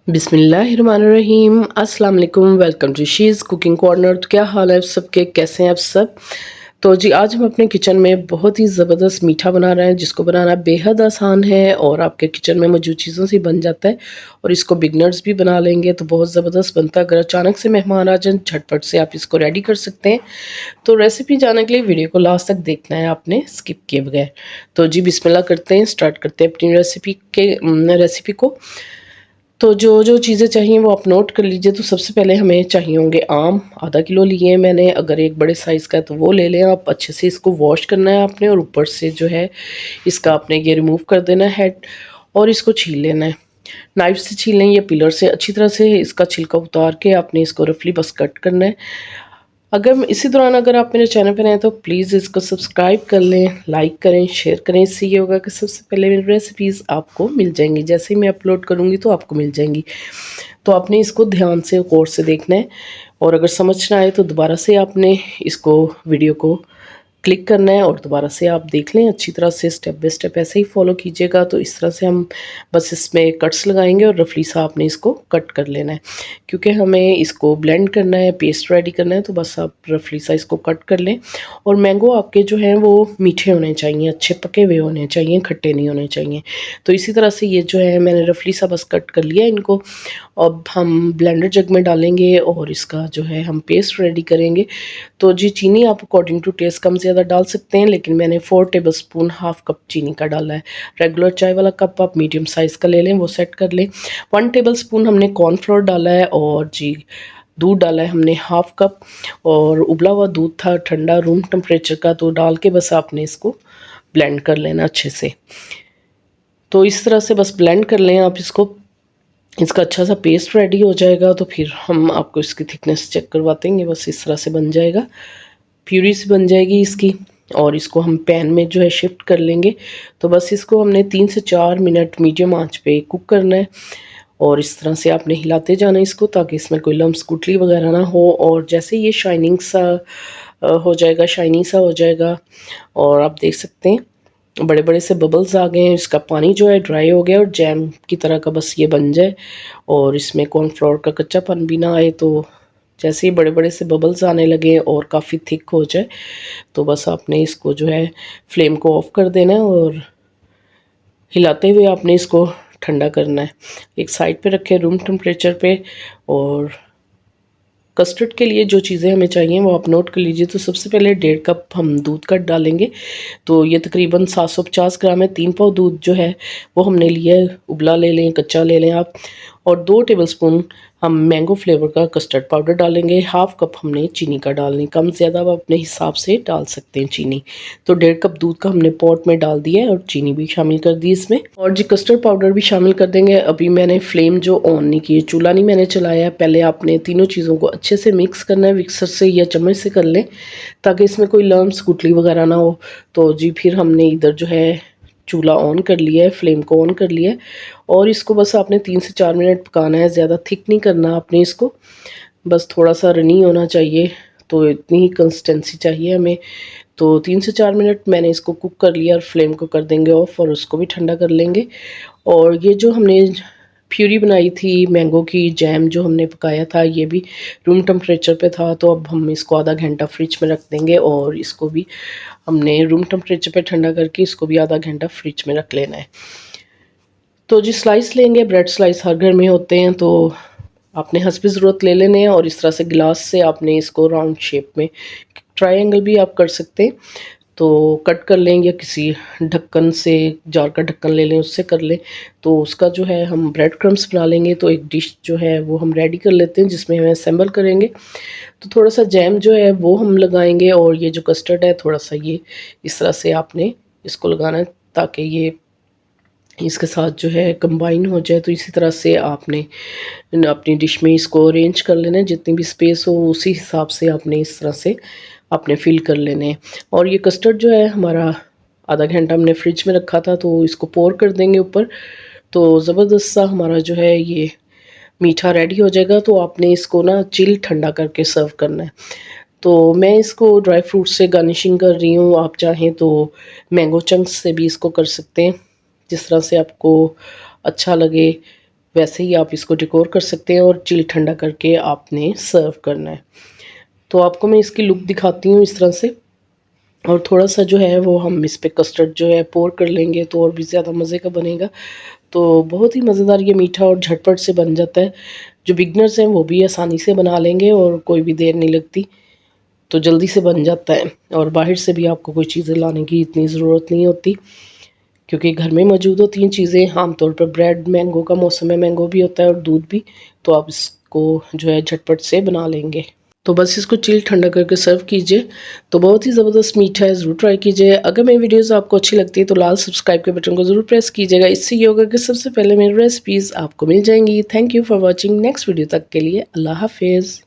बिस्मिल्लाहिर्रहमानिर्रहीम। अस्सलाम वालेकुम। Welcome to she's cooking corner. तो क्या हाल है आप सबके, कैसे हैं आप सब। तो जी आज हम अपने किचन में बहुत ही ज़बरदस्त मीठा बना रहे हैं, जिसको बनाना बेहद आसान है और आपके किचन में मौजूद चीज़ों से बन जाता है। और इसको बिगनर्स भी बना लेंगे तो बहुत ज़बरदस्त बनता है। अगर अचानक से मेहमान आ जाएं, झटपट से आप इसको रेडी कर सकते हैं। तो रेसिपी जानने के लिए वीडियो को लास्ट तक देखना है आपने, स्किप किए बगैर। तो जी बिस्मिल्लाह करते हैं, स्टार्ट करते हैं अपनी रेसिपी को। तो जो जो चीज़ें चाहिए वो आप नोट कर लीजिए। तो सबसे पहले हमें चाहिए होंगे आम, आधा किलो लिए हैं मैंने। अगर एक बड़े साइज़ का है तो वो ले लें आप। अच्छे से इसको वॉश करना है आपने और ऊपर से जो है इसका आपने ये रिमूव कर देना है हेड, और इसको छील लेना है। नाइफ से छील लें या पिलर से, अच्छी तरह से इसका छिलका उतार के आपने इसको रफली बस कट करना है। इसी दौरान अगर आप मेरे चैनल पर आए तो प्लीज़ इसको सब्सक्राइब कर लें, लाइक करें, शेयर करें। इससे ये होगा कि सबसे पहले मेरी रेसिपीज़ आपको मिल जाएंगी। जैसे ही मैं अपलोड करूँगी तो आपको मिल जाएंगी। तो आपने इसको ध्यान से गौर से देखना है, और अगर समझ ना आए तो दोबारा से आपने इसको वीडियो को क्लिक करना है और दोबारा से आप देख लें अच्छी तरह से। स्टेप बाय स्टेप ऐसे ही फॉलो कीजिएगा। तो इस तरह से हम बस इसमें कट्स लगाएंगे और रफली सा आपने इसको कट कर लेना है, क्योंकि हमें इसको ब्लेंड करना है, पेस्ट रेडी करना है। तो बस आप रफली सा इसको कट कर लें। और मैंगो आपके जो हैं वो मीठे होने चाहिए, अच्छे पके हुए होने चाहिए, खट्टे नहीं होने चाहिए। तो इसी तरह से ये जो है मैंने रफली सा बस कट कर लिया इनको। अब हम ब्लेंडर जग में डालेंगे और इसका जो है हम पेस्ट रेडी करेंगे। तो जी चीनी आप अकॉर्डिंग टू टेस्ट कम ज़्यादा डाल सकते हैं, लेकिन मैंने 4 टेबलस्पून हाफ कप चीनी का डाला है। रेगुलर चाय वाला कप आप मीडियम साइज़ का ले लें, वो सेट कर लें। 1 टेबलस्पून हमने कॉर्नफ्लोर डाला है, और जी दूध डाला है हमने हाफ कप। और उबला हुआ दूध था ठंडा रूम टेम्परेचर का, तो डाल के बस आपने इसको ब्लेंड कर लेना अच्छे से। तो इस तरह से बस ब्लेंड कर लें आप इसको। इसका अच्छा सा पेस्ट रेडी हो जाएगा तो फिर हम आपको इसकी थिकनेस चेक करवाते हैं। बस इस तरह से बन जाएगा, प्यूरी सी बन जाएगी इसकी। और इसको हम पैन में जो है शिफ्ट कर लेंगे। तो बस इसको हमने 3 से 4 मिनट मीडियम आंच पे कुक करना है। और इस तरह से आपने हिलाते जाना है इसको, ताकि इसमें कोई लम्स गुठली वगैरह ना हो। और जैसे ये शाइनिंग सा हो जाएगा, शाइनी सा हो जाएगा, और आप देख सकते हैं बड़े बड़े से बबल्स आ गए हैं। इसका पानी जो है ड्राई हो गया और जैम की तरह का बस ये बन जाए, और इसमें कॉर्नफ्लोर का कच्चापन भी ना आए। तो जैसे ही बड़े बड़े से बबल्स आने लगे और काफ़ी थिक हो जाए, तो बस आपने इसको जो है फ्लेम को ऑफ कर देना है और हिलाते हुए आपने इसको ठंडा करना है। एक साइड पे रखें रूम टेम्परेचर पे। और कस्टर्ड के लिए जो चीज़ें हमें चाहिए वो आप नोट कर लीजिए। तो सबसे पहले 1.5 कप हम दूध का डालेंगे। तो ये तकरीबन 750 ग्राम है। 3 पाव दूध जो है वो हमने लिया है, उबला ले लें, कच्चा ले लें आप। और 2 टेबलस्पून हम मैंगो फ्लेवर का कस्टर्ड पाउडर डालेंगे। हाफ कप हमने चीनी का डालनी, कम ज़्यादा आप अपने हिसाब से डाल सकते हैं चीनी। तो 1.5 कप दूध का हमने पॉट में डाल दिया है और चीनी भी शामिल कर दी इसमें, और जी कस्टर्ड पाउडर भी शामिल कर देंगे। अभी मैंने फ्लेम जो ऑन नहीं की, चूल्हा नहीं मैंने चलाया है। पहले आपने तीनों चीज़ों को अच्छे से मिक्स करना है, मिक्सर से या चम्मच से कर लें, ताकि इसमें कोई लम्स गुठली वगैरह ना हो। तो जी फिर हमने इधर जो है चूल्हा ऑन कर लिया है, फ्लेम को ऑन कर लिया है, और इसको बस आपने 3 से 4 मिनट पकाना है। ज़्यादा थिक नहीं करना आपने इसको, बस थोड़ा सा रनी होना चाहिए। तो इतनी ही कंसिस्टेंसी चाहिए हमें। तो 3 से 4 मिनट मैंने इसको कुक कर लिया, और फ्लेम को कर देंगे ऑफ और उसको भी ठंडा कर लेंगे। और ये जो हमने प्यूरी बनाई थी मैंगो की, जैम जो हमने पकाया था, ये भी रूम टेम्परेचर पे था। तो अब हम इसको आधा घंटा फ्रिज में रख देंगे, और इसको भी हमने रूम टेम्परेचर पे ठंडा करके इसको भी आधा घंटा फ्रिज में रख लेना है। तो जी स्लाइस लेंगे, ब्रेड स्लाइस हर घर में होते हैं, तो आपने हंसपी ज़रूरत ले लेने हैं। और इस तरह से गिलास से आपने इसको राउंड शेप में, ट्रायंगल भी आप कर सकते हैं, तो कट कर लें, या किसी ढक्कन से, जार का ढक्कन ले लें उससे कर लें। तो उसका जो है हम ब्रेड क्रम्स बना लेंगे। तो एक डिश जो है वो हम रेडी कर लेते हैं, जिसमें हम असेंबल करेंगे। तो थोड़ा सा जैम जो है वो हम लगाएंगे, और ये जो कस्टर्ड है थोड़ा सा ये इस तरह से आपने इसको लगाना है, ताकि ये इसके साथ जो है कंबाइन हो जाए। तो इसी तरह से आपने अपनी डिश में इसको अरेंज कर लेना है, जितनी भी स्पेस हो उसी हिसाब से आपने इस तरह से आपने फिल कर लेने हैं। और ये कस्टर्ड जो है हमारा आधा घंटा हमने फ्रिज में रखा था, तो इसको पोर कर देंगे ऊपर। तो ज़बरदस्त सा हमारा जो है ये मीठा रेडी हो जाएगा। तो आपने इसको ना चिल ठंडा करके सर्व करना है। तो मैं इसको ड्राई फ्रूट से गार्निशिंग कर रही हूँ। आप चाहें तो मैंगो चंक्स से भी इसको कर सकते हैं, जिस तरह से आपको अच्छा लगे। वैसे ही आप इसको डेकोर कर सकते हैं और चिल ठंडा करके आपने सर्व करना है। तो आपको मैं इसकी लुक दिखाती हूँ इस तरह से। और थोड़ा सा जो है वो हम इस पे कस्टर्ड जो है पोर कर लेंगे तो और भी ज़्यादा मज़े का बनेगा। तो बहुत ही मज़ेदार ये मीठा और झटपट से बन जाता है। जो बिगनर्स हैं वो भी आसानी से बना लेंगे और कोई भी देर नहीं लगती, तो जल्दी से बन जाता है। और बाहर से भी आपको कोई चीज़ें लाने की इतनी ज़रूरत नहीं होती, क्योंकि घर में मौजूद होती हैं चीज़ें। आमतौर पर ब्रेड, मैंगो का मौसम है, मैंगो भी होता है और दूध भी, तो आप इसको जो है झटपट से बना लेंगे। तो बस इसको चिल ठंडा करके सर्व कीजिए। तो बहुत ही ज़बरदस्त मीठा है, ज़रूर ट्राई कीजिए। अगर मेरी वीडियोज़ आपको अच्छी लगती है तो लाल सब्सक्राइब के बटन को ज़रूर प्रेस कीजिएगा। इससे ये होगा कि सबसे पहले मेरी रेसिपीज़ आपको मिल जाएंगी। Thank you for watching. Next video तक के लिए अल्लाह हाफिज़।